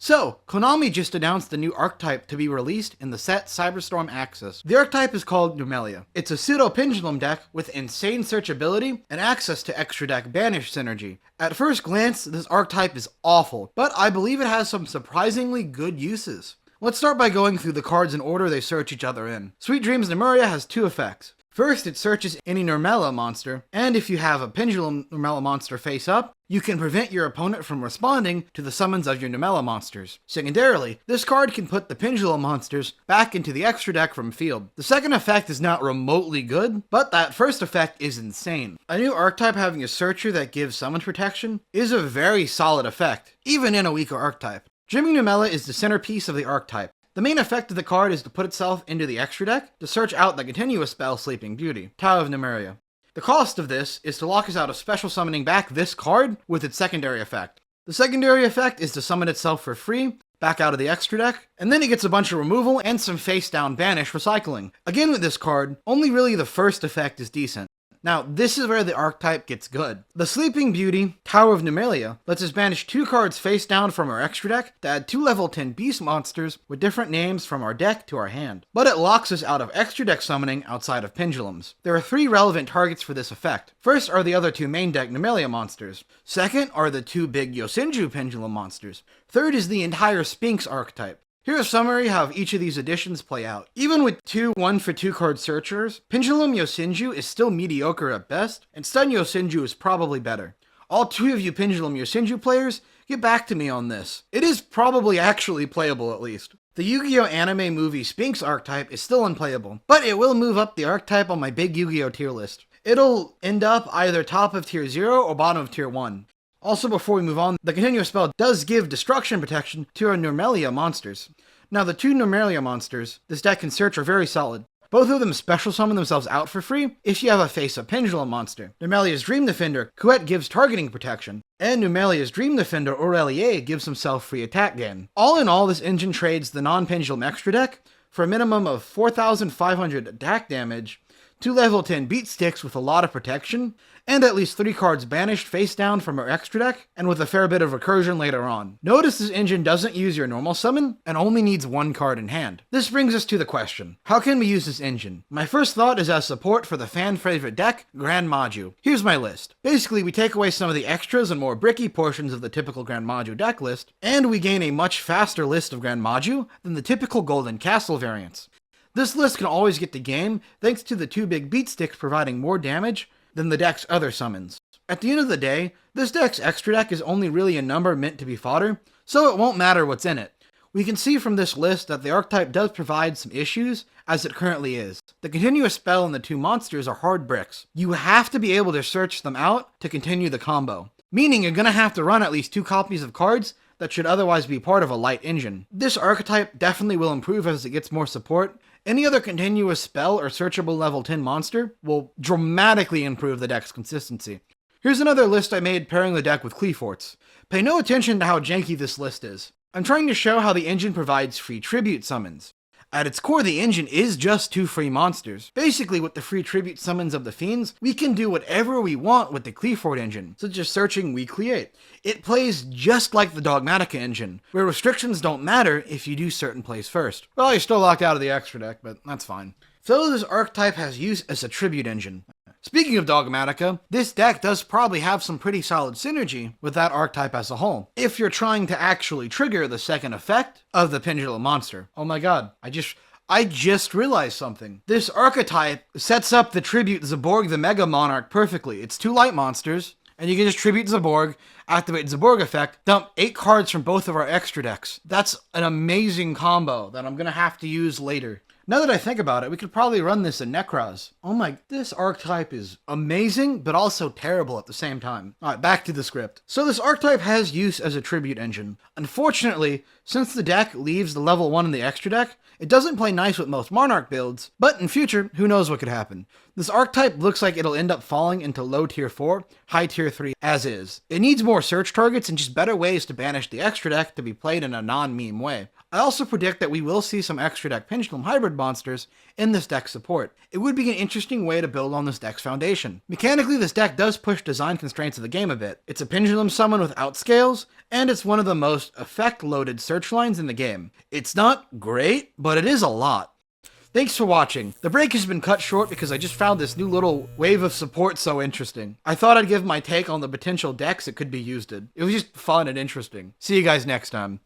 So, Konami just announced the new archetype to be released in the set Cyberstorm Axis. The archetype is called Nemurelia. It's a pseudo-pendulum deck with insane searchability and access to extra deck banish synergy. At first glance, this archetype is awful, but I believe it has some surprisingly good uses. Let's start by going through the cards in order they search each other in. Sweet Dreams Nemuria has two effects. First, it searches any Nemurelia monster, and if you have a pendulum Nemurelia monster face up, you can prevent your opponent from responding to the summons of your Nemurelia monsters. Secondarily, this card can put the pendulum monsters back into the extra deck from field. The second effect is not remotely good, but that first effect is insane. A new archetype having a searcher that gives summon protection is a very solid effect, even in a weaker archetype. Dreaming Nemurelia is the centerpiece of the archetype. The main effect of the card is to put itself into the extra deck to search out the continuous spell Sleeping Beauty, Tower of Nemuria. The cost of this is to lock us out of special summoning back this card with its secondary effect. The secondary effect is to summon itself for free, back out of the extra deck, and then it gets a bunch of removal and some face down banish recycling. Again with this card, only really the first effect is decent. Now, this is where the archetype gets good. The Sleeping Beauty, Tower of Nemuria, lets us banish 2 cards face down from our extra deck to add 2 level 10 beast monsters with different names from our deck to our hand. But it locks us out of extra deck summoning outside of pendulums. There are 3 relevant targets for this effect. First are the other 2 main deck Nemurelia monsters. Second are the 2 big Yosenju pendulum monsters. Third is the entire Sphinx archetype. Here's a summary how each of these additions play out. Even with 2 1-for-2 card searchers, Pendulum Yosenju is still mediocre at best, and Stun Yosenju is probably better. All 2 of you Pendulum Yosenju players, get back to me on this. It is probably actually playable at least. The Yu-Gi-Oh anime movie Sphinx archetype is still unplayable, but it will move up the archetype on my big Yu-Gi-Oh tier list. It'll end up either top of tier 0 or bottom of tier 1. Also, before we move on, the continuous spell does give destruction protection to our Nemurelia monsters. Now, the 2 Nemurelia monsters this deck can search are very solid. Both of them special summon themselves out for free if you have a face-up pendulum monster. Nemurelia's Dream Defender, Kuet, gives targeting protection, and Nemurelia's Dream Defender, Aurelie, gives himself free attack gain. All in all, this engine trades the non-pendulum extra deck for a minimum of 4,500 attack damage, 2 level 10 beat sticks with a lot of protection, and at least 3 cards banished face down from our extra deck, and with a fair bit of recursion later on. Notice this engine doesn't use your normal summon, and only needs 1 card in hand. This brings us to the question, how can we use this engine? My first thought is as support for the fan favorite deck, Grand Maju. Here's my list. Basically, we take away some of the extras and more bricky portions of the typical Grand Maju deck list, and we gain a much faster list of Grand Maju than the typical Golden Castle variants. This list can always get to game thanks to the 2 big beat sticks providing more damage than the deck's other summons. At the end of the day, this deck's extra deck is only really a number meant to be fodder, so it won't matter what's in it. We can see from this list that the archetype does provide some issues, as it currently is. The continuous spell and the 2 monsters are hard bricks. You have to be able to search them out to continue the combo, meaning you're gonna have to run at least 2 copies of cards that should otherwise be part of a light engine. This archetype definitely will improve as it gets more support. Any other continuous spell or searchable level 10 monster will dramatically improve the deck's consistency. Here's another list I made pairing the deck with Cleforts. Pay no attention to how janky this list is. I'm trying to show how the engine provides free tribute summons. At its core, the engine is just 2 free monsters. Basically, with the free tribute summons of the Fiends, we can do whatever we want with the Clefort engine, such as searching we create. It plays just like the Dogmatica engine, where restrictions don't matter if you do certain plays first. Well, you're still locked out of the extra deck, but that's fine. So this archetype has use as a tribute engine. Speaking of Dogmatica, this deck does probably have some pretty solid synergy with that archetype as a whole, if you're trying to actually trigger the second effect of the Pendulum monster. Oh my god, I just realized something. This archetype sets up the tribute Zaborg the Mega Monarch perfectly. It's 2 light monsters, and you can just tribute Zaborg, activate Zaborg effect, dump 8 cards from both of our extra decks. That's an amazing combo that I'm gonna have to use later. Now that I think about it, we could probably run this in Necros. Oh my, this archetype is amazing, but also terrible at the same time. Alright, back to the script. So this archetype has use as a tribute engine. Unfortunately, since the deck leaves the level 1 in the extra deck, it doesn't play nice with most Monarch builds, but in future, who knows what could happen. This archetype looks like it'll end up falling into low tier 4, high tier 3 as is. It needs more search targets and just better ways to banish the extra deck to be played in a non-meme way. I also predict that we will see some extra deck Pendulum hybrid monsters in this deck's support. It would be an interesting way to build on this deck's foundation. Mechanically, this deck does push design constraints of the game a bit. It's a Pendulum summon without scales, and it's one of the most effect-loaded search lines in the game. It's not great, but it is a lot. Thanks for watching. The break has been cut short because I just found this new little wave of support so interesting. I thought I'd give my take on the potential decks it could be used in. It was just fun and interesting. See you guys next time.